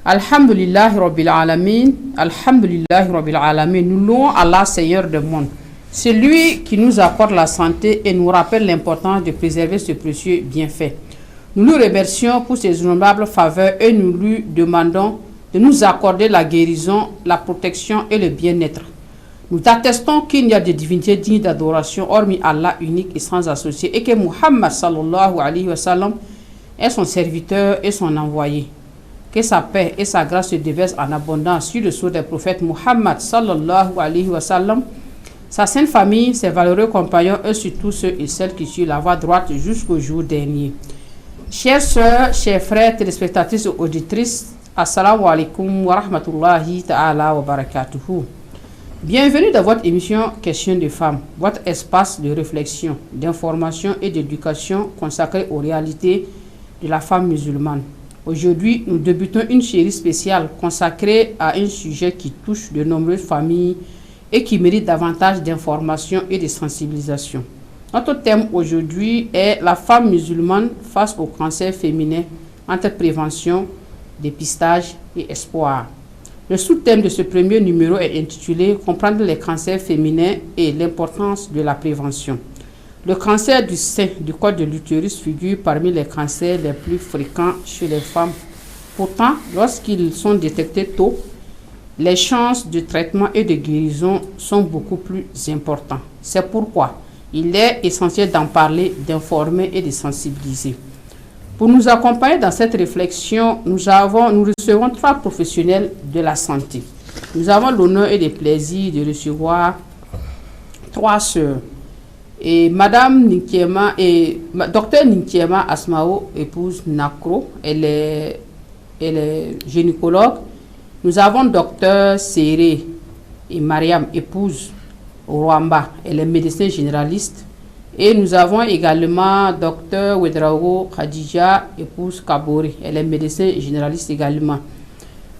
Alhamdulillah Rabbil Alamin, Alhamdulillah Rabbil Alamin. Nous louons Allah, Seigneur du monde. C'est lui qui nous accorde la santé et nous rappelle l'importance de préserver ce précieux bienfait. Nous nous remercions pour ses innombrables faveurs et nous lui demandons de nous accorder la guérison, la protection et le bien-être. Nous attestons qu'il n'y a de divinité digne d'adoration hormis Allah unique et sans associé et que Muhammad sallallahu alayhi wa sallam est son serviteur et son envoyé. Que sa paix et sa grâce se déversent en abondance sur le sceau des prophètes Muhammad sallallahu alayhi wa sallam, sa sainte famille, ses valeureux compagnons et surtout ceux et celles qui suivent la voie droite jusqu'au jour dernier. Chères sœurs, chers frères, téléspectatrices et auditrices, assalamu alaikum wa rahmatullahi ta'ala wa barakatuhu. Bienvenue dans votre émission Questions de femmes, votre espace de réflexion, d'information et d'éducation consacré aux réalités de la femme musulmane. Aujourd'hui, nous débutons une série spéciale consacrée à un sujet qui touche de nombreuses familles et qui mérite davantage d'informations et de sensibilisation. Notre thème aujourd'hui est la femme musulmane face au cancer féminin entre prévention, dépistage et espoir. Le sous-thème de ce premier numéro est intitulé « Comprendre les cancers féminins et l'importance de la prévention ». Le cancer du sein, du col de l'utérus figure parmi les cancers les plus fréquents chez les femmes. Pourtant, lorsqu'ils sont détectés tôt, les chances de traitement et de guérison sont beaucoup plus importantes. C'est pourquoi il est essentiel d'en parler, d'informer et de sensibiliser. Pour nous accompagner dans cette réflexion, nous recevons trois professionnels de la santé. Nous avons l'honneur et le plaisir de recevoir trois sœurs. Et Madame Ninkiema et Docteur Ninkiema Asmao, épouse Nakro, elle est gynécologue. Nous avons Docteur Séré et Mariam, épouse Rwamba, elle est médecin généraliste. Et nous avons également Dr Wedraogo Khadija, épouse Kabori, elle est médecin généraliste également.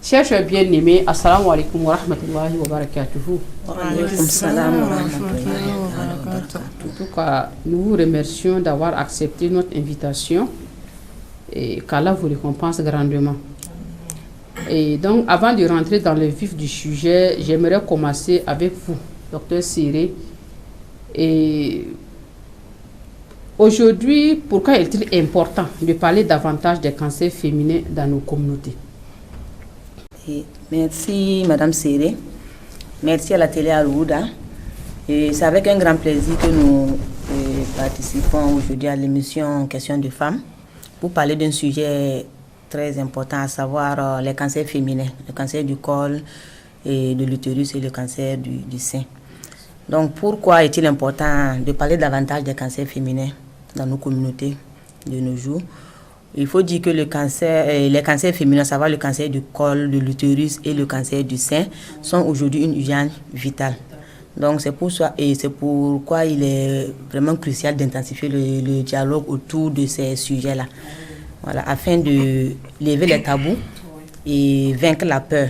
Chers bien-aimés, assalamu alaikum wa rahmatullahi wa barakatuhu. Wa alaikum salam wa rahmatullahi wa barakatuhu. En tout cas, nous vous remercions d'avoir accepté notre invitation et qu'Allah vous récompense grandement. Et donc, avant de rentrer dans le vif du sujet, j'aimerais commencer avec vous, Dr Siré. Et aujourd'hui, pourquoi est-il important de parler davantage des cancers féminins dans nos communautés? Et merci Madame Séré, merci à la télé Alouda. Et c'est avec un grand plaisir que nous participons aujourd'hui à l'émission Questions de femmes pour parler d'un sujet très important, à savoir les cancers féminins, le cancer du col et de l'utérus et le cancer du sein. Donc pourquoi est-il important de parler davantage des cancers féminins dans nos communautés de nos jours? Il faut dire que les cancers féminins, à savoir le cancer du col, de l'utérus et le cancer du sein, sont aujourd'hui une urgence vitale. Donc c'est pour ça et c'est pourquoi il est vraiment crucial d'intensifier le dialogue autour de ces sujets-là. Voilà, afin de lever les tabous et vaincre la peur.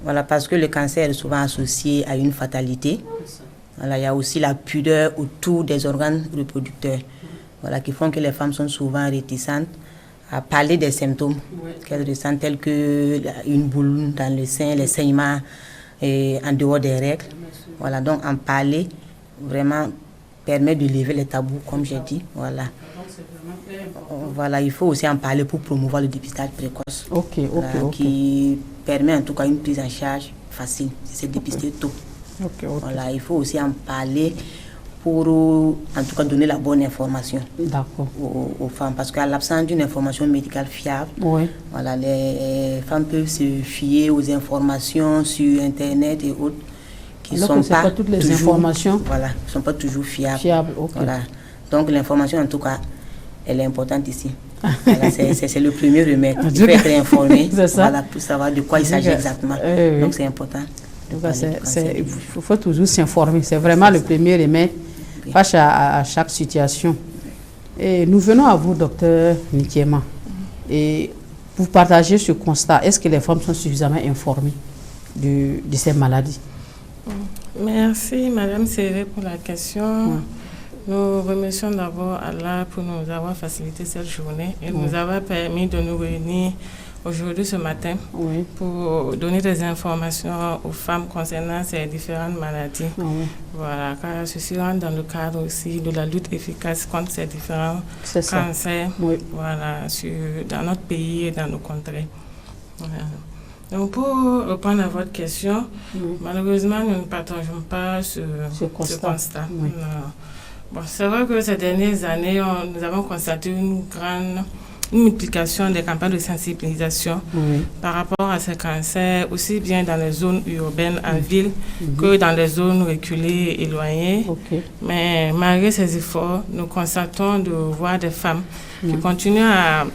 Voilà, parce que le cancer est souvent associé à une fatalité. Voilà, il y a aussi la pudeur autour des organes reproducteurs. Voilà, qui font que les femmes sont souvent réticentes à parler des symptômes qu'elles ressentent, tels que une boule dans le sein, les saignements en dehors des règles. Voilà, donc en parler vraiment permet de lever les tabous, comme j'ai dit. Voilà. Voilà, il faut aussi en parler pour promouvoir le dépistage précoce. Qui permet en tout cas une prise en charge facile, si c'est dépisté tôt. Voilà, il faut aussi en parler pour en tout cas donner la bonne information aux femmes, parce qu'à l'absence d'une information médicale fiable, voilà, les femmes peuvent se fier aux informations sur internet et autres qui ne sont pas toutes les toujours, informations sont pas toujours fiables. Voilà. Donc l'information en tout cas elle est importante ici. Voilà, c'est le premier remède. Il faut être informé voilà, pour savoir de quoi il s'agit exactement. Donc c'est important. Il faut toujours s'informer. C'est vraiment le premier remède face à chaque situation. Et nous venons à vous, docteur Ninkiema. Et pour partager ce constat, est-ce que les femmes sont suffisamment informées de ces maladies? Merci, Madame Séré, pour la question. Nous remercions d'abord Allah pour nous avoir facilité cette journée et nous avoir permis de nous réunir aujourd'hui, ce matin, pour donner des informations aux femmes concernant ces différentes maladies. Voilà, car ceci rentre dans le cadre aussi de la lutte efficace contre ces différents cancers voilà, dans notre pays et dans nos contrées. Voilà. Donc, pour répondre à votre question, malheureusement, nous ne partageons pas ce constat. Non. Bon, c'est vrai que ces dernières années, nous avons constaté une multiplication des campagnes de sensibilisation par rapport à ces cancers, aussi bien dans les zones urbaines, en ville, que dans les zones reculées et éloignées. Mais malgré ces efforts, nous constatons de voir des femmes qui continuent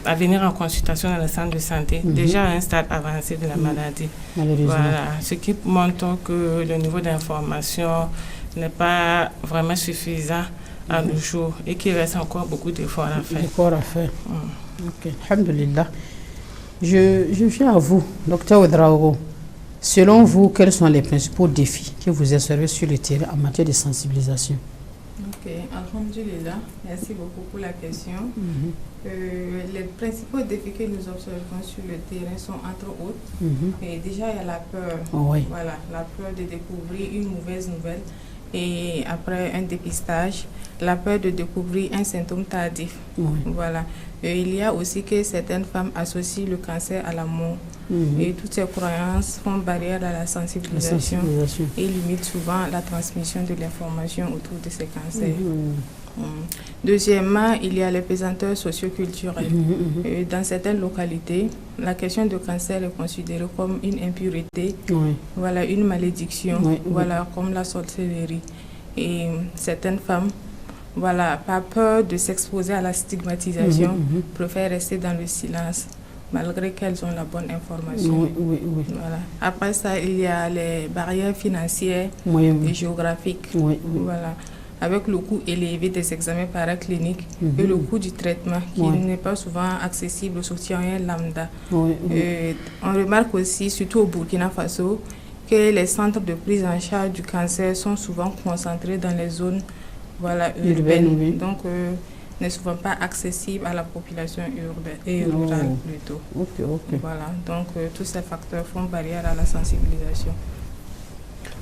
à venir en consultation dans les centres de santé, déjà à un stade avancé de la maladie. Voilà, ce qui montre que le niveau d'information n'est pas vraiment suffisant à nos jours et qu'il reste encore beaucoup d'efforts à faire. Ok, alhamdulillah. Je viens à vous, Dr Ouedraogo. Selon vous, quels sont les principaux défis que vous observez sur le terrain en matière de sensibilisation? Ok, alhamdulillah. Merci beaucoup pour la question. Les principaux défis que nous observons sur le terrain sont entre autres. Et déjà, il y a la peur. Voilà, la peur de découvrir une mauvaise nouvelle. Et après un dépistage, la peur de découvrir un symptôme tardif. Voilà. Et il y a aussi que certaines femmes associent le cancer à la mort. Et toutes ces croyances font barrière à la sensibilisation et limitent souvent la transmission de l'information autour de ces cancers. Deuxièmement, il y a les pesanteurs socioculturels. Dans certaines localités, la question de cancer est considérée comme une impureté, voilà, une malédiction, voilà, comme la sorcellerie. Et certaines femmes, voilà, par peur de s'exposer à la stigmatisation, préfèrent rester dans le silence, malgré qu'elles ont la bonne information. Voilà. Après ça, il y a les barrières financières et géographiques. Voilà. Avec le coût élevé des examens paracliniques et le coût du traitement qui n'est pas souvent accessible aux citoyens lambda. On remarque aussi, surtout au Burkina Faso, que les centres de prise en charge du cancer sont souvent concentrés dans les zones urbaines. Donc, n'est souvent pas accessible à la population urbaine et rurale plutôt. Voilà. Donc, tous ces facteurs font barrière à la sensibilisation.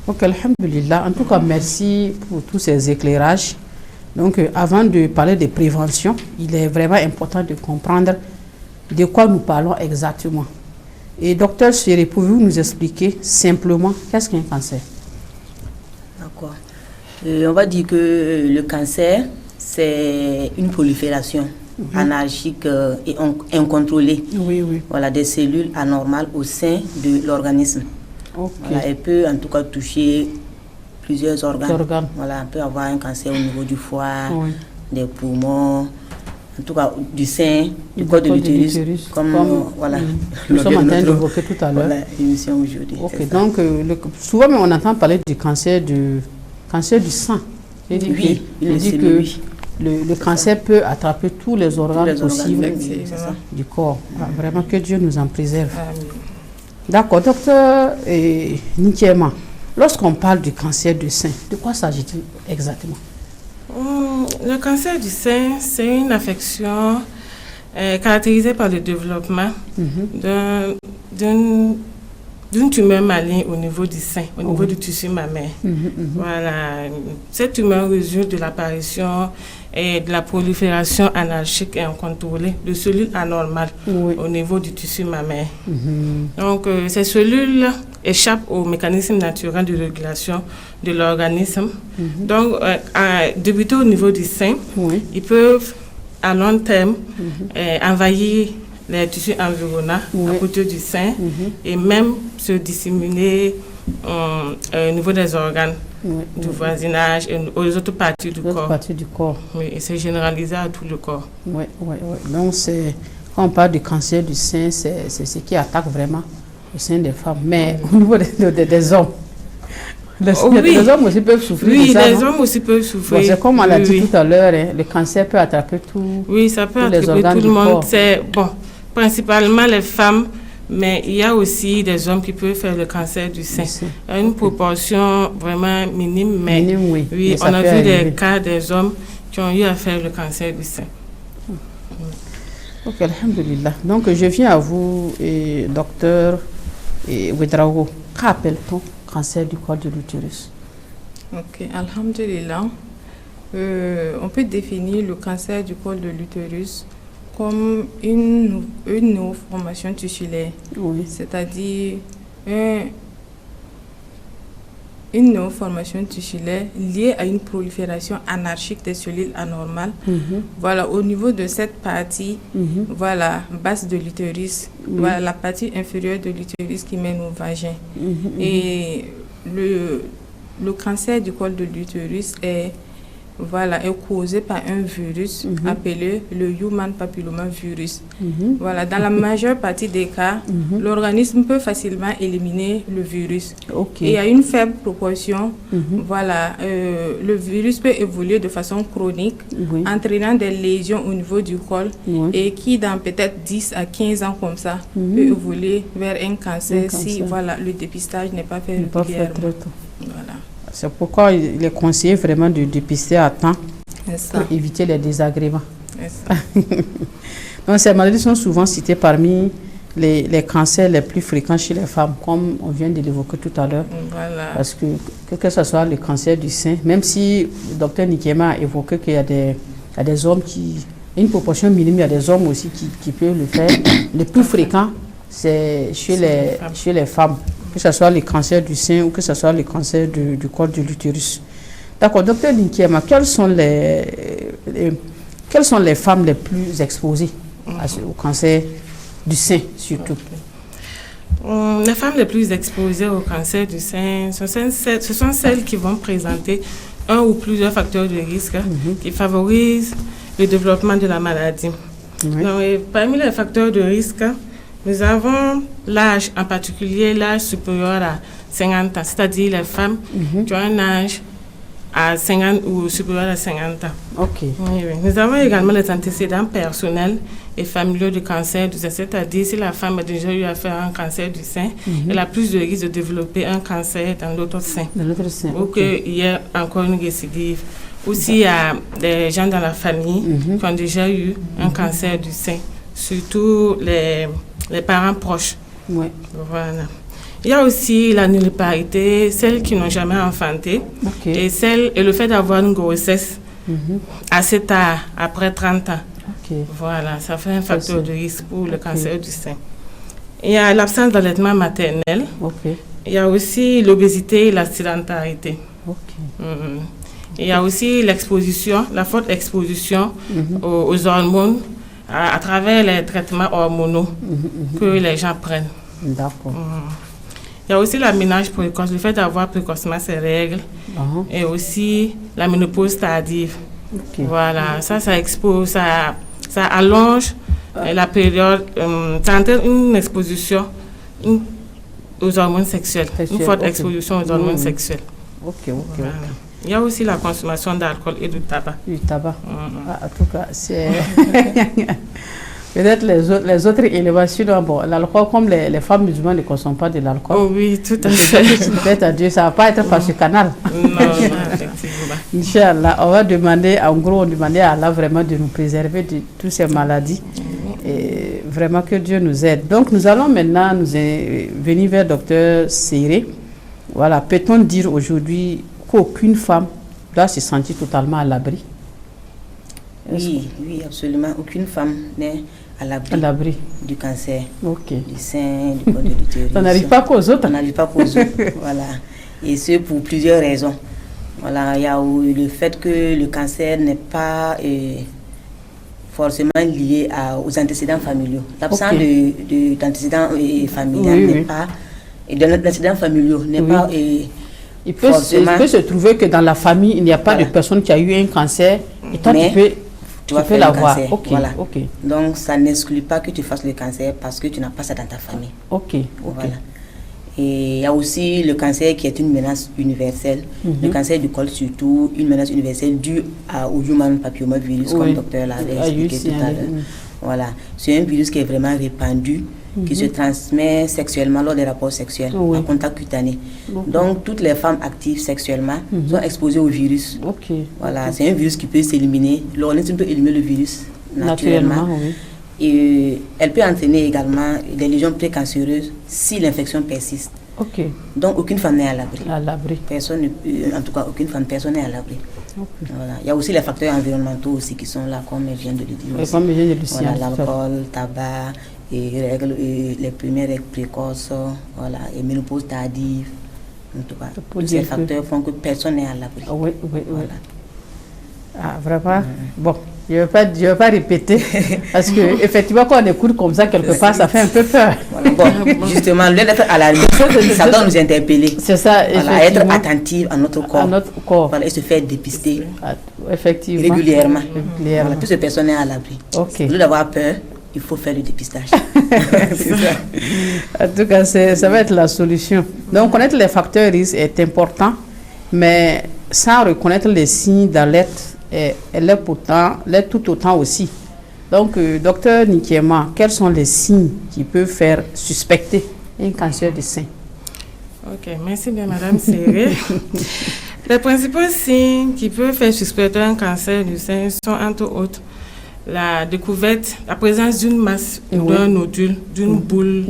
Ok, alhamdulillah. En tout cas, merci pour tous ces éclairages. Donc, avant de parler de prévention, il est vraiment important de comprendre de quoi nous parlons exactement. Et docteur Séré, pouvez-vous nous expliquer simplement qu'est-ce qu'un cancer? D'accord. On va dire que le cancer, c'est une prolifération anarchique et incontrôlée voilà, des cellules anormales au sein de l'organisme. Voilà, elle peut en tout cas toucher plusieurs organes. Voilà, on peut avoir un cancer au niveau du foie, des poumons, en tout cas du sein, du corps de l'utérus, comme voilà, nous sommes en train d'évoquer tout à l'heure. Voilà, émission aujourd'hui. Donc, souvent on entend parler du cancer du sang. Il dit que le cancer peut attraper tous les organes possibles du corps. Vraiment que Dieu nous en préserve. D'accord, docteur Nikiema, lorsqu'on parle du cancer du sein, de quoi s'agit-il exactement? Le cancer du sein, c'est une affection caractérisée par le développement d'une tumeur maligne au niveau du sein, au niveau du tissu mammaire. Voilà. Cette tumeur résulte de l'apparition et de la prolifération anarchique et incontrôlée de cellules anormales au niveau du tissu mammaire. Donc, ces cellules échappent au mécanisme naturel de régulation de l'organisme. Donc, débuter au niveau du sein, ils peuvent, à long terme, envahir les tissus environnants à côté du sein et même se disséminer au niveau des organes du voisinage et aux autres parties du corps. Oui, et c'est généralisé à tout le corps. Donc, quand on parle du cancer du sein, c'est ce qui attaque vraiment le sein des femmes. Mais au niveau des hommes, les hommes aussi peuvent souffrir. Oui, les hommes aussi peuvent souffrir. Bon, c'est comme on l'a dit tout à l'heure, le cancer peut attraper tout. Oui, ça peut attraper tout le monde. C'est principalement les femmes, mais il y a aussi des hommes qui peuvent faire le cancer du sein. Une proportion vraiment minime, mais oui, on a vu des cas des hommes qui ont eu à faire le cancer du sein. Ok, alhamdulillah. Donc, je viens à vous, docteur Ouedraogo. Qu'appelle-t-on cancer du col de l'utérus? Ok, alhamdulillah. On peut définir le cancer du col de l'utérus comme une néoformation tissulaire, oui. C'est-à-dire une néoformation tissulaire liée à une prolifération anarchique des cellules anormales. Voilà, au niveau de cette partie, voilà, basse de l'utérus, voilà la partie inférieure de l'utérus qui mène au vagin. Et le cancer du col de l'utérus est causé par un virus appelé le Human Papillomavirus. Voilà, dans la majeure partie des cas, l'organisme peut facilement éliminer le virus. Et à une faible proportion, voilà, le virus peut évoluer de façon chronique, entraînant des lésions au niveau du col et qui, dans peut-être 10 à 15 ans comme ça, peut évoluer vers un cancer si voilà, le dépistage n'est pas fait régulièrement. Voilà. C'est pourquoi il est conseillé vraiment de dépister à temps pour éviter les désagréments. Donc, ces maladies sont souvent citées parmi les cancers les plus fréquents chez les femmes, comme on vient de l'évoquer tout à l'heure. Voilà. Parce que ce soit le cancer du sein, même si le docteur Nikema a évoqué qu'il y a des hommes qui... Une proportion minime, il y a des hommes aussi qui peuvent le faire. Le plus fréquent, c'est chez les femmes. Que ce soit le cancer du sein ou que ce soit le cancer du col de l'utérus. D'accord, docteur Ninkiema, quelles sont les femmes les plus exposées au cancer du sein surtout? Les femmes les plus exposées au cancer du sein, ce sont celles qui vont présenter un ou plusieurs facteurs de risque qui favorisent le développement de la maladie. Donc, parmi les facteurs de risque, nous avons l'âge, en particulier l'âge supérieur à 50 ans, c'est-à-dire les femmes qui ont un âge à 50 ou supérieur à 50 ans. Nous avons également les antécédents personnels et familiaux du cancer du sein, c'est-à-dire si la femme a déjà eu à faire un cancer du sein, elle a plus de risques de développer un cancer dans l'autre sein. Ou qu'il y ait encore une récidive. Aussi, il y a des gens dans la famille qui ont déjà eu un cancer du sein, surtout les parents proches. Voilà. Il y a aussi la nulliparité, celles qui n'ont jamais enfanté, et le fait d'avoir une grossesse assez tard, après 30 ans. Voilà, ça fait un facteur de risque pour le cancer du sein. Il y a l'absence d'allaitement maternel. Il y a aussi l'obésité et la sédentarité. Il y a aussi l'exposition, la forte exposition aux hormones à travers les traitements hormonaux que les gens prennent. D'accord. Il y a aussi la ménage précoce, le fait d'avoir précocement ses règles, et aussi la ménopause tardive. Voilà, ça expose, ça allonge la période, ça entraîne une exposition aux hormones sexuelles, une forte exposition aux hormones sexuelles. Voilà. Il y a aussi la consommation d'alcool et du tabac. Du tabac. En tout cas, c'est... Peut-être les autres élévations, bon, l'alcool, comme les femmes musulmanes ne consomment pas de l'alcool. Oui, tout à fait. Peut-être à Dieu, ça ne va pas être par ce canal. Non, effectivement. Inch'Allah, on va demander, en gros, on demande à Allah vraiment de nous préserver de toutes ces maladies. Et vraiment que Dieu nous aide. Donc, nous allons maintenant venir vers Dr Séré. Voilà, peut-on dire aujourd'hui qu'aucune femme doit se sentir totalement à l'abri? Oui, absolument. Aucune femme n'est à l'abri du cancer, du sein, du col de l'utérus. Ça n'arrive pas qu'aux autres. Ça n'arrive pas qu'aux autres. Voilà. Et ce, pour plusieurs raisons. Voilà, il y a le fait que le cancer n'est pas forcément lié aux antécédents familiaux. L'absence d'antécédents familiaux n'est pas... Et de l'antécédents familiaux n'est pas... Il peut se trouver que dans la famille, il n'y a pas de personne qui a eu un cancer. Et toi, tu peux l'avoir. Voilà. Donc, ça n'exclut pas que tu fasses le cancer parce que tu n'as pas ça dans ta famille. Voilà. Et il y a aussi le cancer qui est une menace universelle. Le cancer du col, surtout, une menace universelle due au Human Papillomavirus, comme le docteur l'avait expliqué tout à l'heure. Voilà. C'est un virus qui est vraiment répandu, qui se transmet sexuellement lors des rapports sexuels, en contact cutané. Donc, toutes les femmes actives sexuellement sont exposées au virus. Voilà, c'est un virus qui peut s'éliminer. L'organisme peut éliminer le virus naturellement. Et elle peut entraîner également des lésions précancéreuses si l'infection persiste. Ok. Donc, aucune femme n'est à l'abri. À l'abri. Personne, en tout cas, personne n'est à l'abri. Okay. Voilà. Il y a aussi les facteurs environnementaux aussi qui sont là, comme je viens de le dire. Comme je viens de le dire. Voilà, l'alcool, tabac, et les premières règles précoces, voilà, et ménopause tardive. En tout cas, tous ces facteurs font que personne n'est à l'abri. Oui, oui, voilà. Ah, vraiment? Bon, je ne vais pas répéter, parce qu'effectivement, quand on écoute comme ça, quelque part, ça fait un peu peur. Voilà. Bon, justement, le d'être à la limite, ça doit nous interpeller. C'est ça, voilà, être attentive à notre corps. À notre corps. Voilà, et se faire dépister effectivement. Régulièrement. Voilà, plus de personnes n'est à l'abri. Ok. Au lieu d'avoir peur, il faut faire le dépistage. C'est ça. En tout cas, ça va être la solution. Donc, connaître les facteurs risques est important, mais sans reconnaître les signes d'alerte, elle est tout autant aussi. Donc, docteur Nikiema, quels sont les signes qui peuvent faire suspecter un cancer du sein? Ok, merci bien, Madame Séré. Les principaux signes qui peuvent faire suspecter un cancer du sein sont entre autres la découverte, la présence d'une masse ou d'un nodule, d'une boule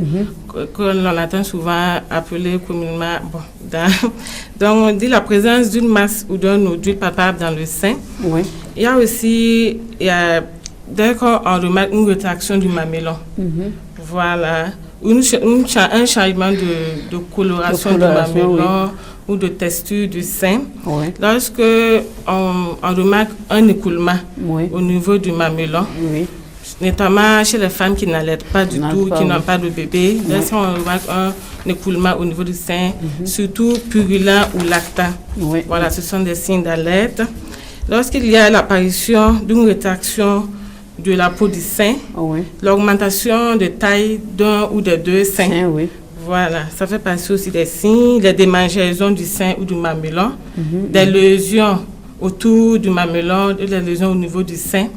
que l'on entend souvent appeler communément. Donc, on dit la présence d'une masse ou d'un nodule palpable dans le sein. Oui. Il y a aussi, dès qu'on remarque une rétraction du mamellon, voilà, un changement de coloration du mamellon ou de texture du sein. Oui. Lorsque on remarque un écoulement au niveau du mamellon, notamment chez les femmes qui n'allaitent pas du tout, qui n'ont pas de bébé, lorsqu'on remarque un écoulement au niveau du sein, surtout purulent ou lactant. Voilà, ce sont des signes d'alerte. Lorsqu'il y a l'apparition d'une rétraction de la peau du sein, l'augmentation de taille d'un ou des deux seins, voilà, ça fait partie aussi des signes, les démangeaisons du sein ou du mamellon, des lésions autour du mamellon, des lésions au niveau du sein,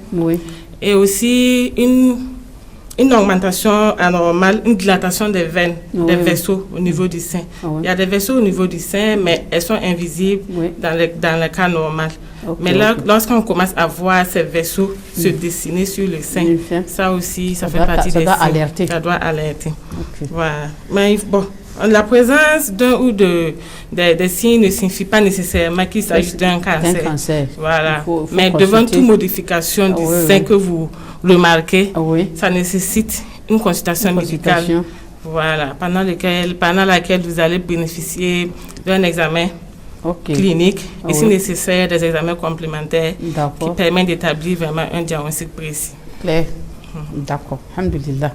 et aussi une augmentation anormale, une dilatation des veines, des vaisseaux au niveau du sein. Il y a des vaisseaux au niveau du sein, mais elles sont invisibles dans le cas normal. Mais là, lorsqu'on commence à voir ces vaisseaux se dessiner sur le sein, ça aussi, ça fait partie des signes. Ça doit alerter. Voilà. Mais bon, la présence d'un ou des signes ne signifie pas nécessairement qu'il s'agit d'un cancer. Voilà. Mais devant toute modification du sein que vous remarquez, ça nécessite une consultation médicale. Voilà. Pendant laquelle vous allez bénéficier d'un examen clinique et si nécessaire des examens complémentaires qui permettent d'établir vraiment un diagnostic précis. Claire. D'accord. Alhamdulillah.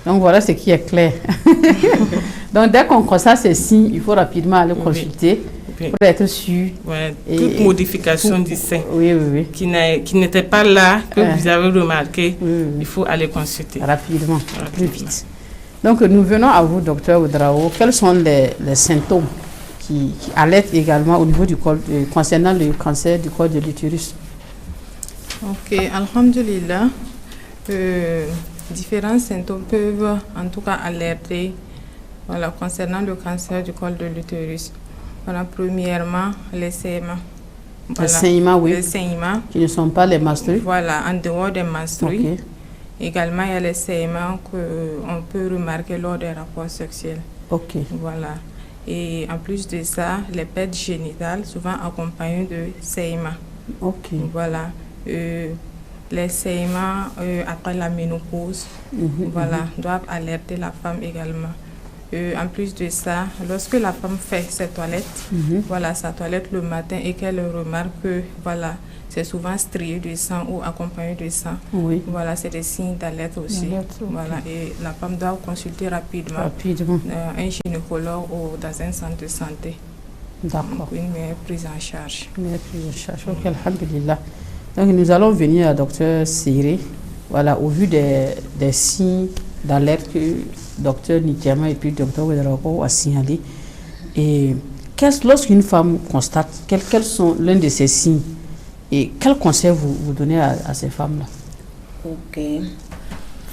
Donc voilà ce qui est clair. Donc dès qu'on constate ces signes, il faut rapidement aller consulter pour être sûr. Toute modification du sein qui n'était pas là, que vous avez remarqué, il faut aller consulter. Rapidement, plus vite. Donc nous venons à vous, docteur Ouedraogo. Quels sont les symptômes qui alertent également au niveau du col, concernant le cancer du col de l'utérus? Ok, alhamdulillah. Différents symptômes peuvent en tout cas alerter concernant le cancer du col de l'utérus. Premièrement, les saignements. Les saignements, les saignements. Qui ne sont pas les menstrues. Voilà, en dehors des menstrues. Également, il y a les saignements qu'on peut remarquer lors des rapports sexuels. Voilà. Et en plus de ça, les pertes génitales, souvent accompagnées de saignements. Voilà. Les saignements après la ménopause, doivent alerter la femme également. En plus de ça, lorsque la femme fait ses toilettes, sa toilette le matin et qu'elle remarque que c'est souvent strié de sang ou accompagné de sang. Voilà, c'est des signes d'alerte aussi. Et la femme doit consulter rapidement. Un gynécologue ou dans un centre de santé. D'accord. Une meilleure prise en charge. Alhamdulillah. Donc nous allons venir à Dr Séré, au vu des signes d'alerte que Dr Nikiema et puis Dr Ouedraogo a signalé. Et lorsqu'une femme constate, quels sont l'un de ces signes et quel conseil vous donnez à ces femmes-là?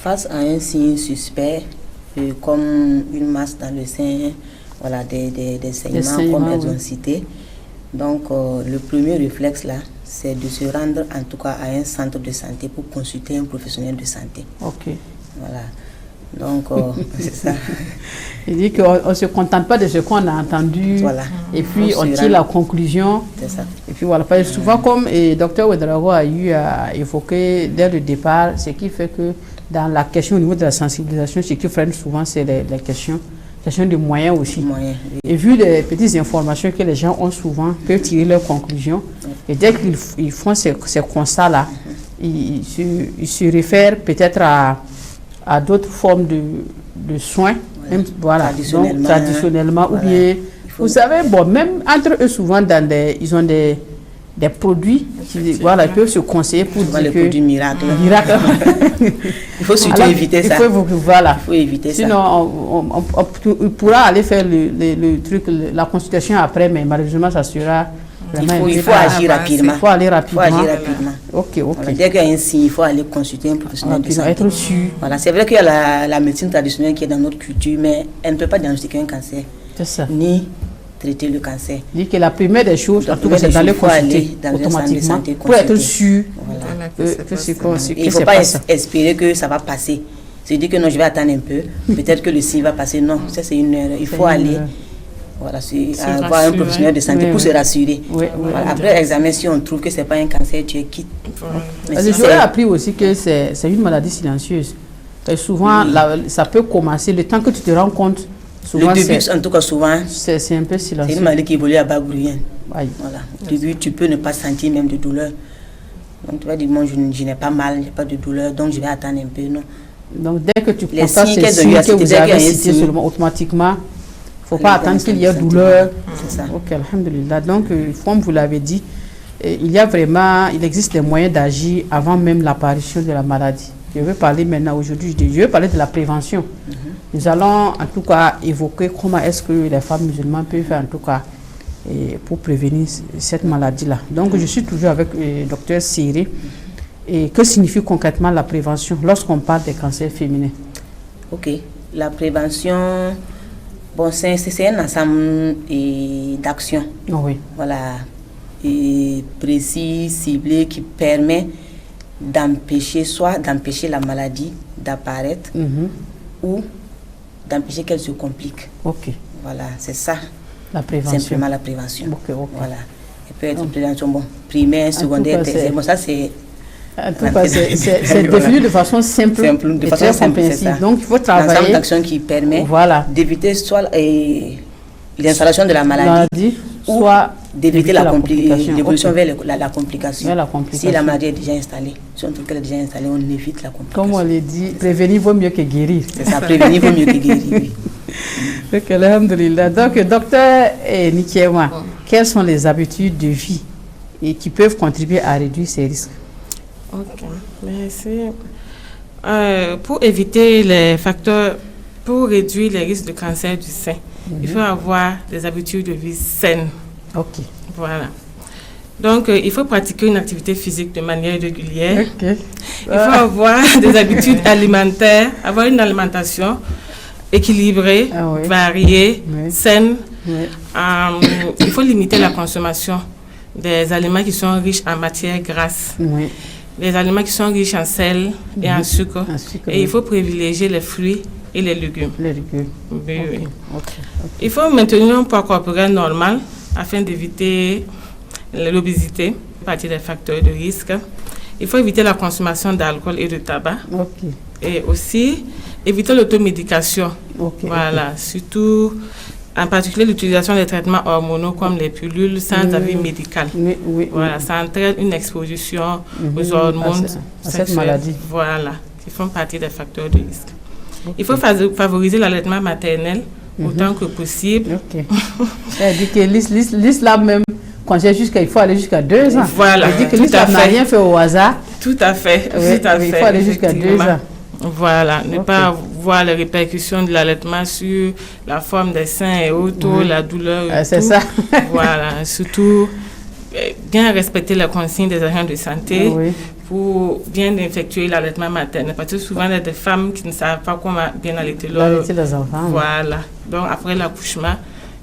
Face à un signe suspect, comme une masse dans le sein, des saignements comme elles ont cité. Donc le premier réflexe là, c'est de se rendre en tout cas à un centre de santé pour consulter un professionnel de santé. Ok. Voilà. Donc, c'est ça. Il dit qu'on ne se contente pas de ce qu'on a entendu, Voilà. Et puis on tire la conclusion. C'est ça. Et puis voilà, souvent comme Dr Ouedraogo a eu à évoquer dès le départ, ce qui fait que dans la question au niveau de la sensibilisation, ce qui freine souvent, c'est les questions de moyens aussi. Oui. Et vu les petites informations que les gens ont souvent, peuvent tirer leurs conclusions. Et dès qu'ils font ces constats-là, ils se réfèrent peut-être à d'autres formes de soins, même, voilà, traditionnellement ou bien, vous savez, bon, même entre eux souvent, ils ont des produits qui, voilà, ils peuvent se conseiller pour dire les produits miracles. Il faut surtout éviter ça. Il faut éviter ça. Sinon, on pourra aller faire le truc, la consultation après, mais malheureusement, ça sera vraiment... Il faut agir rapidement. Il faut aller rapidement. Ok. Voilà, dès qu'il y a un signe, il faut aller consulter un professionnel de santé. Être sûr. Voilà, c'est vrai qu'il y a la médecine traditionnelle qui est dans notre culture, mais elle ne peut pas diagnostiquer un cancer. C'est ça. Ni traiter le cancer. Dit que la première des choses, en tout cas, c'est d'aller consulter automatiquement pour être sûr que c'est quoi. Il ne faut pas espérer que ça va passer. Se dire que non, je vais attendre un peu. Peut-être que le signe va passer. Non, ça c'est une erreur. Il faut aller voir un professionnel de santé pour se rassurer. Voilà. Après l'examen, si on trouve que ce n'est pas un cancer, tu es quitte. J'aurais appris aussi que c'est une maladie silencieuse. Et souvent, ça peut commencer le temps que tu te rends compte. Souvent, le début, en tout cas, souvent, c'est un peu silencieux. C'est une maladie qui évolue à bas bruyant. Voilà. Au début, tu peux ne pas sentir même de douleur. Donc, tu vas dire, moi, je n'ai pas mal, je n'ai pas de douleur, donc je vais attendre un peu. Non. Donc, dès que tu constates ces signes que vous avez cités seulement automatiquement, il ne faut pas attendre qu'il y ait douleur. C'est ça. Ok, alhamdulillah. Donc, comme vous l'avez dit, il existe des moyens d'agir avant même l'apparition de la maladie. Je vais parler maintenant aujourd'hui, je vais parler de la prévention. Nous allons en tout cas évoquer comment est-ce que les femmes musulmanes peuvent faire en tout cas pour prévenir cette maladie-là. Donc je suis toujours avec le docteur Séré. Et que signifie concrètement la prévention lorsqu'on parle des cancers féminins? Ok, la prévention, bon, c'est un ensemble d'actions. Oui. Voilà, et précis, ciblé, qui permet d'empêcher la maladie d'apparaître ou d'empêcher qu'elle se complique. Ok. Voilà, c'est ça. La prévention. Simplement la prévention. Ok. Voilà. Elle peut être une prévention primaire, secondaire, tertiaire. Bon, ça c'est... En tout cas, c'est défini de façon simple. De façon simple, c'est ça. Donc, il faut travailler. L'ensemble d'actions qui permet d'éviter soit l'installation de la maladie, soit d'éviter l'évolution vers la complication. Si la maladie est déjà installée, si on trouve qu'elle est déjà installée, on évite la complication. Comme on l'a dit, prévenir vaut mieux que guérir. C'est ça, prévenir vaut mieux que guérir, oui. Donc, alhamdulillah. Donc, docteur Nikiewa, quelles sont les habitudes de vie qui peuvent contribuer à réduire ces risques? Ok, merci. Pour éviter les facteurs, pour réduire les risques de cancer du sein, il faut avoir des habitudes de vie saines. Ok. Voilà. Donc, il faut pratiquer une activité physique de manière régulière. Ok. Il faut avoir des habitudes alimentaires, avoir une alimentation équilibrée, variée, saine. Il faut limiter la consommation des aliments qui sont riches en matières grasses. Les aliments qui sont riches en sel et en sucre. Et il faut privilégier les fruits et les légumes. Oui. Il faut maintenir un poids corporel normal afin d'éviter l'obésité, partie des facteurs de risque. Il faut éviter la consommation d'alcool et de tabac. Et aussi éviter l'automédication. Voilà, surtout en particulier l'utilisation des traitements hormonaux comme les pilules sans avis médical. Voilà, ça entraîne une exposition aux hormones à cette maladie. Voilà, qui font partie des facteurs de risque. Il faut favoriser l'allaitement maternel autant que possible. Elle dit que l'islam même conseille il faut aller jusqu'à 2 ans. Voilà. Elle dit que l'islam n'a rien fait au hasard. Tout à fait. Il faut aller jusqu'à 2 ans. Voilà, ne pas voir les répercussions de l'allaitement sur la forme des seins et autres, la douleur. C'est ça. Voilà, surtout bien respecter les consignes des agents de santé pour bien effectuer l'allaitement maternel. Parce que souvent, il y a des femmes qui ne savent pas comment bien allaiter les enfants. Voilà. Donc, après l'accouchement,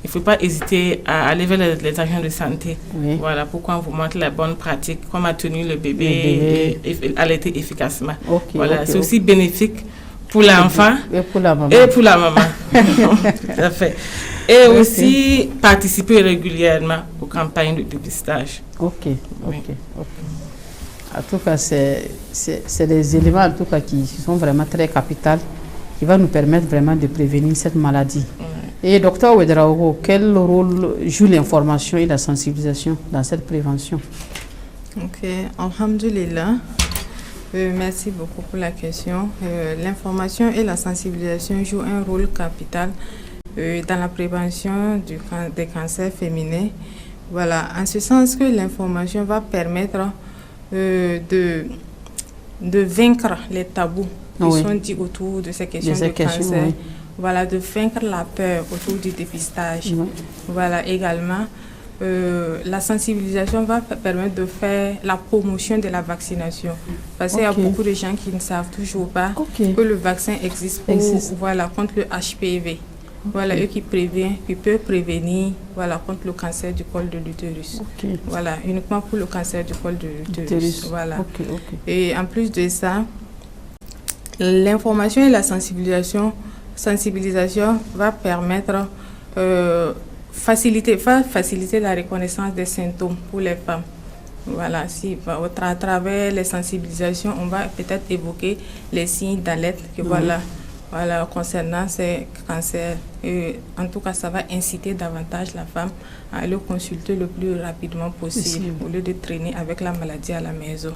il ne faut pas hésiter à aller vers les agents de santé. Oui. Voilà, pourquoi on vous montre la bonne pratique, comment tenir le bébé et allaiter efficacement. Voilà, c'est aussi bénéfique pour l'enfant et pour la maman. Tout à fait. Et aussi participer régulièrement aux campagnes de dépistage. Ok. En tout cas, c'est des éléments en tout cas qui sont vraiment très capitaux, qui vont nous permettre vraiment de prévenir cette maladie. Et docteur Ouedraogo, quel rôle joue l'information et la sensibilisation dans cette prévention? Ok, alhamdulillah. Merci beaucoup pour la question. L'information et la sensibilisation jouent un rôle capital dans la prévention des cancers féminins. Voilà, en ce sens que l'information va permettre de vaincre les tabous qui sont dits autour de ces questions de cancer. Oui. Voilà, de vaincre la peur autour du dépistage. Oui. Voilà, également, la sensibilisation va permettre de faire la promotion de la vaccination. Parce qu'il y a beaucoup de gens qui ne savent toujours pas que le vaccin existe contre le HPV. Voilà, eux qui peuvent prévenir contre le cancer du col de l'utérus. Voilà, uniquement pour le cancer du col de l'utérus. Voilà. Et en plus de ça, l'information et la sensibilisation va permettre faciliter la reconnaissance des symptômes pour les femmes. Voilà, à travers les sensibilisations, on va peut-être évoquer les signes d'alerte concernant ces cancers. Et en tout cas, ça va inciter davantage la femme à aller consulter le plus rapidement possible au lieu de traîner avec la maladie à la maison.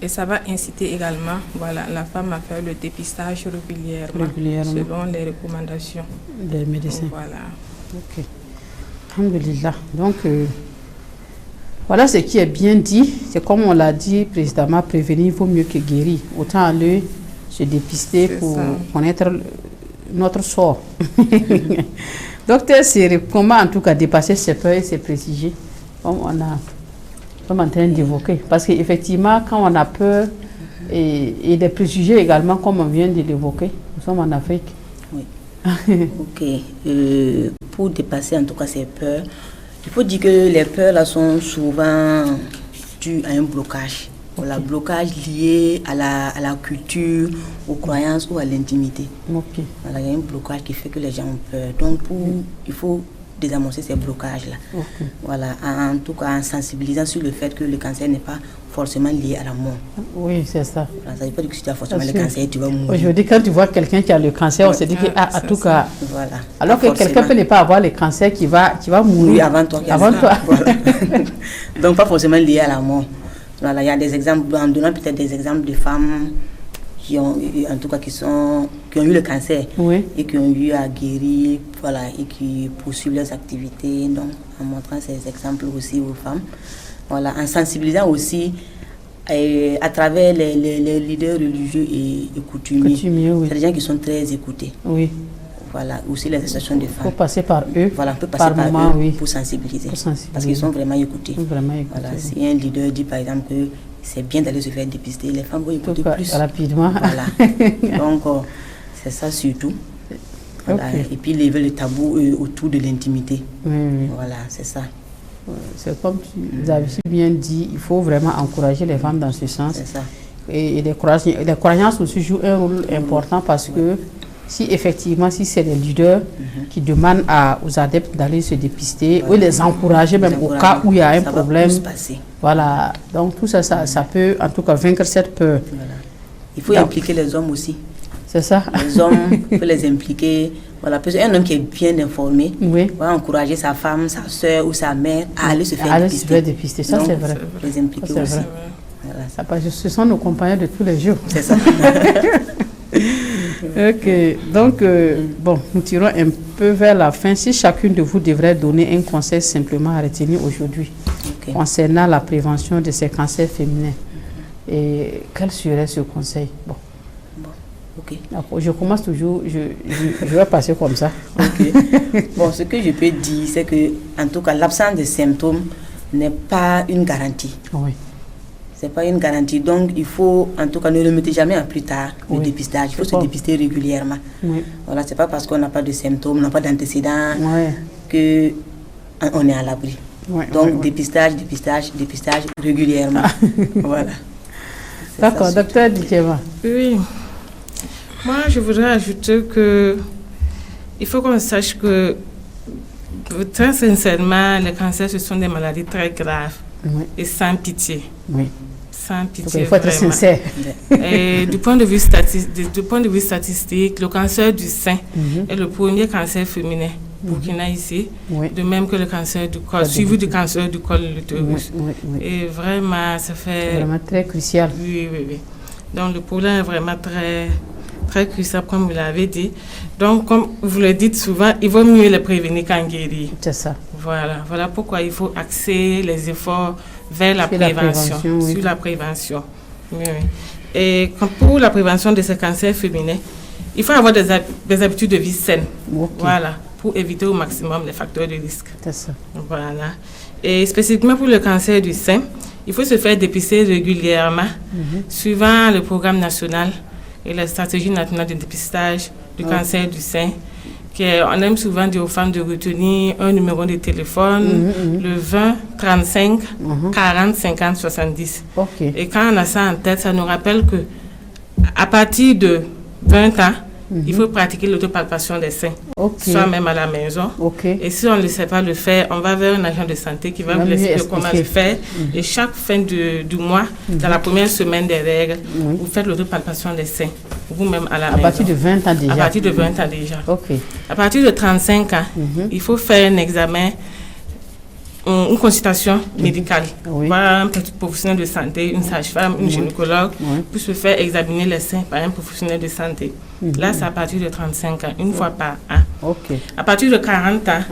Et ça va inciter également la femme à faire le dépistage régulièrement. Selon les recommandations des médecins. Voilà. Ok. Alhamdulillah. Donc, voilà ce qui est bien dit. C'est comme on l'a dit précédemment, prévenir vaut mieux que guérir. Autant aller se dépister pour connaître notre sort. Docteur Séré, comment en tout cas dépasser ces peurs et ces préjugés comme on a en train d'évoquer? Parce qu'effectivement, quand on a peur et des préjugés également, comme on vient de l'évoquer, nous sommes en Afrique. Oui. Ok. Pour dépasser en tout cas ces peurs, il faut dire que les peurs là sont souvent dues à un blocage. Un blocage lié à la culture, aux croyances ou à l'intimité. Voilà, il y a un blocage qui fait que les gens ont peur. Donc, il faut désamorcer ces blocages-là. Voilà, en tout cas, en sensibilisant sur le fait que le cancer n'est pas forcément lié à la mort. Oui, c'est ça. Voilà, ça veut pas dire que si tu as forcément le cancer, tu vas mourir. Aujourd'hui, quand tu vois quelqu'un qui a le cancer, on se dit que, en tout cas, voilà, alors que quelqu'un peut ne pas avoir le cancer qui va mourir. Oui, avant toi. Voilà. Donc, pas forcément lié à la mort. Voilà, il y a des exemples, en donnant peut-être des exemples de femmes qui ont eu le cancer et qui ont eu à guérir, voilà, et qui poursuivent leurs activités. Donc, en montrant ces exemples aussi aux femmes, voilà, en sensibilisant aussi à travers les leaders religieux et coutumiers. C'est des gens qui sont très écoutés. Oui. Voilà, aussi les associations de femmes. Il faut passer par eux. Voilà, on peut passer par eux pour sensibiliser. Parce qu'ils sont vraiment écoutés. Voilà, si un leader dit par exemple que c'est bien d'aller se faire dépister, les femmes vont écouter plus rapidement. Voilà. Donc, c'est ça surtout. Voilà. Et puis lever le tabou autour de l'intimité. Voilà, c'est ça. C'est comme vous avez si bien dit, il faut vraiment encourager les femmes dans ce sens. C'est ça. Et les croyances aussi jouent un rôle important parce que si effectivement, si c'est les leaders qui demandent aux adeptes d'aller se dépister ou les encourager même au cas où il y a un problème. Voilà, donc tout ça, ça peut en tout cas vaincre cette peur. Voilà. Il faut impliquer les hommes aussi. C'est ça. Les hommes, il faut les impliquer. Voilà, parce qu'un homme qui est bien informé va encourager sa femme, sa soeur ou sa mère à aller se faire dépister. Ça, c'est vrai. Les impliquer aussi. Voilà. Ce sont nos compagnons de tous les jours. C'est ça. Ok, donc nous tirons un peu vers la fin. Si chacune de vous devrait donner un conseil simplement à retenir aujourd'hui concernant la prévention de ces cancers féminins, et quel serait ce conseil? Je commence toujours, je vais passer comme ça. Bon, ce que je peux dire, c'est que en tout cas, l'absence de symptômes n'est pas une garantie. Oui. c'est pas une garantie. Donc, il faut, en tout cas, ne remettez jamais à plus tard le dépistage. Il faut se dépister régulièrement. Voilà, c'est pas parce qu'on n'a pas de symptômes, on n'a pas d'antécédents que on est à l'abri. Donc, dépistage régulièrement. Voilà. D'accord, docteur Dikeba. Oui. Moi, je voudrais ajouter que il faut qu'on sache que, très sincèrement, les cancers, ce sont des maladies très graves et sans pitié. Sans pitié. Donc, il faut être sincère. Et du point de vue statistique, le cancer du sein est le premier cancer féminin burkina ici, de même que le cancer du col, suivi du cancer du col de l'utérus. Et vraiment, ça fait... vraiment très crucial. Oui. Donc, le problème est vraiment très, très crucial, comme vous l'avez dit. Donc, comme vous le dites souvent, il vaut mieux le prévenir qu'en guérir. C'est ça. Voilà pourquoi il faut axer les efforts vers la prévention, sur la prévention. Et pour la prévention de ces cancers féminins, il faut avoir des habitudes de vie saines. Voilà, pour éviter au maximum les facteurs de risque. C'est ça. Voilà. Et spécifiquement pour le cancer du sein, il faut se faire dépister régulièrement, suivant le programme national et la stratégie nationale de dépistage du cancer du sein. On aime souvent dire aux femmes de retenir un numéro de téléphone, le 20 35 40 50 70. Et quand on a ça en tête, ça nous rappelle que à partir de 20 ans, il faut pratiquer l'autopalpation des seins, soit même à la maison. Et si on ne sait pas le faire, on va vers un agent de santé qui va vous expliquer comment le faire. Et chaque fin du mois, dans la première semaine des règles, vous faites l'autopalpation des seins, vous-même à la maison. À partir de 20 ans déjà. À partir de 20 ans déjà. À partir de 35 ans, il faut faire un examen, une consultation médicale. Par un petit professionnel de santé, une sage-femme, une gynécologue, pour se faire examiner les seins par un professionnel de santé. Là, c'est à partir de 35 ans, une fois par an. À partir de 40 ans,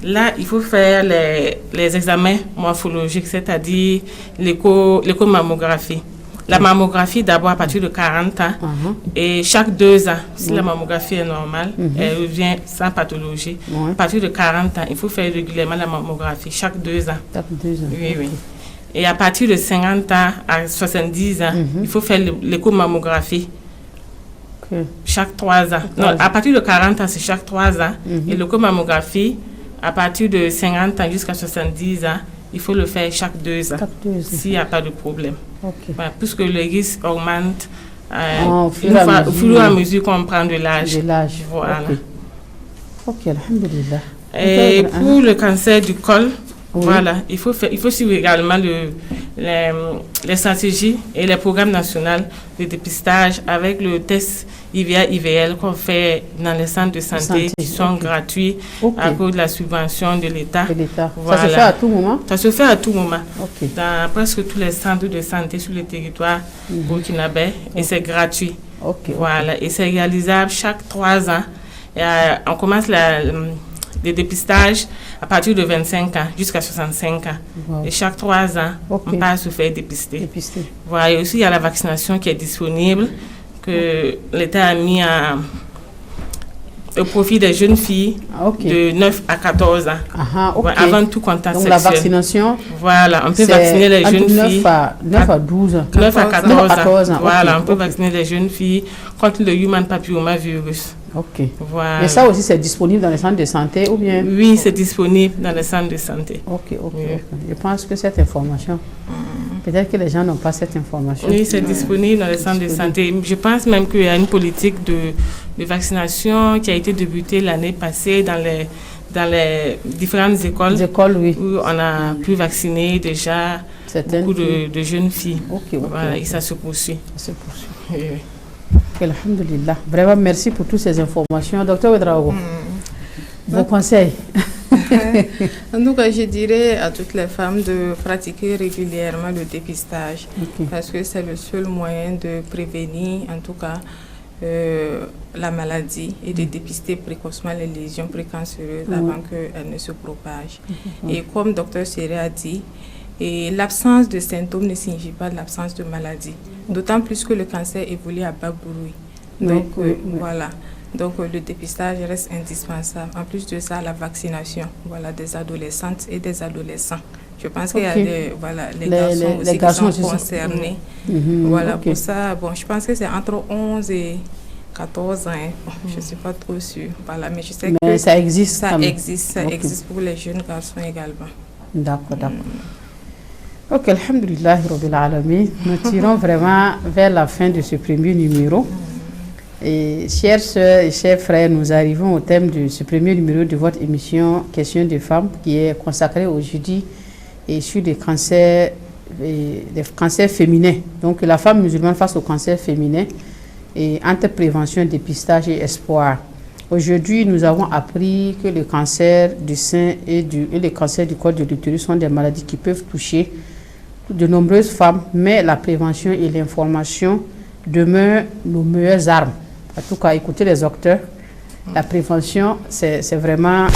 là, il faut faire les examens morphologiques, c'est-à-dire l'échomammographie. La mammographie, d'abord, à partir de 40 ans, et chaque 2 ans, si la mammographie est normale, elle revient sans pathologie. À partir de 40 ans, il faut faire régulièrement la mammographie, chaque 2 ans. Oui. Et à partir de 50 ans à 70 ans, il faut faire l'échomammographie. Chaque 3 ans. Non, à partir de 40 ans, c'est chaque 3 ans. Et l'échomammographie, à partir de 50 ans jusqu'à 70 ans, il faut le faire chaque 2 ans, s'il n'y a pas de problème. Voilà, puisque le risque augmente au fur et à mesure qu'on prend de l'âge. Voilà. Alhamdulillah. Et pour le cancer du col, voilà, il faut suivre également les stratégies et les programmes nationaux de dépistage avec le test IVA-IVL qu'on fait dans les centres de santé qui sont gratuits à cause de la subvention de l'État. Voilà. Ça se fait à tout moment? Ça se fait à tout moment. Dans presque tous les centres de santé sur le territoire burkinabé et c'est gratuit. Voilà, et c'est réalisable chaque 3 ans. Et, on commence les dépistages à partir de 25 ans jusqu'à 65 ans. Et chaque 3 ans, on passe se faire dépister. Voilà, et aussi il y a la vaccination qui est disponible, que l'État a mis au profit des jeunes filles de 9 à 14 ans. Avant tout contact sexuel. Donc la vaccination, voilà, on peut vacciner les jeunes filles. 9 à 12 ans. 9 à 14 ans. Voilà, on peut vacciner les jeunes filles contre le human papillomavirus. Voilà. Mais ça aussi, c'est disponible dans les centres de santé ou bien? Oui, c'est disponible dans les centres de santé. Je pense que cette information, peut-être que les gens n'ont pas cette information. Oui, c'est disponible dans les centres de santé. Je pense même qu'il y a une politique de vaccination qui a été débutée l'année passée dans les différentes écoles où on a pu vacciner déjà beaucoup de jeunes filles. Voilà, et ça se poursuit. Alhamdulillah. Vraiment, merci pour toutes ces informations. Docteur Ouedraogo, vos conseils? En tout cas, je dirais à toutes les femmes de pratiquer régulièrement le dépistage parce que c'est le seul moyen de prévenir, en tout cas, la maladie et de dépister précocement les lésions précancéreuses avant qu'elles ne se propagent. Et comme Dr Séré a dit, l'absence de symptômes ne signifie pas l'absence de maladie, d'autant plus que le cancer évolue à bas bruit. Donc, voilà. Donc, le dépistage reste indispensable. En plus de ça, la vaccination des adolescentes et des adolescents Je pense qu'il y a les garçons aussi qui sont concernés. Voilà, pour ça, bon, je pense que c'est entre 11 et 14 ans. Je ne suis pas trop sûre. Voilà, mais je sais que ça existe. Ça existe pour les jeunes garçons également. D'accord. Ok, alhamdulillah, Rabbil Alamin. Nous tirons vraiment vers la fin de ce premier numéro. Et chères sœurs et chers frères, nous arrivons au thème de ce premier numéro de votre émission Questions de femmes qui est consacrée aujourd'hui et sur les cancers féminins. Donc la femme musulmane face au cancer féminin et entre prévention, dépistage et espoir. Aujourd'hui, nous avons appris que le cancer du sein et le cancer du col de l'utérus sont des maladies qui peuvent toucher de nombreuses femmes, mais la prévention et l'information demeurent nos meilleures armes. En tout cas, écoutez les docteurs, la prévention, c'est vraiment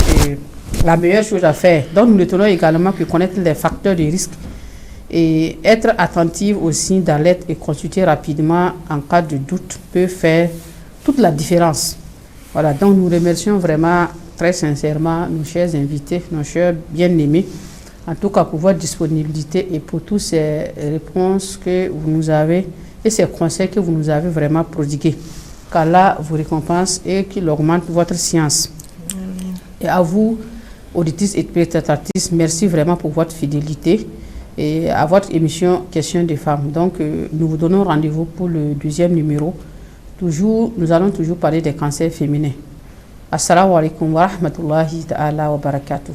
la meilleure chose à faire. Donc, nous retenons également que connaître les facteurs de risque et être attentive aux signes d'alerte et consulter rapidement en cas de doute peut faire toute la différence. Voilà, donc nous remercions vraiment très sincèrement nos chers invités, nos chers bien-aimés, en tout cas pour votre disponibilité et pour toutes ces réponses que vous nous avez et ces conseils que vous nous avez vraiment prodigués. Qu'Allah vous récompense et qu'il augmente votre science. Et à vous, auditrices et téléspectatrices, merci vraiment pour votre fidélité et à votre émission Questions des femmes. Donc, nous vous donnons rendez-vous pour le deuxième numéro. Nous allons toujours parler des cancers féminins. Assalamu alaikum wa rahmatullahi ta'ala wa barakatuh.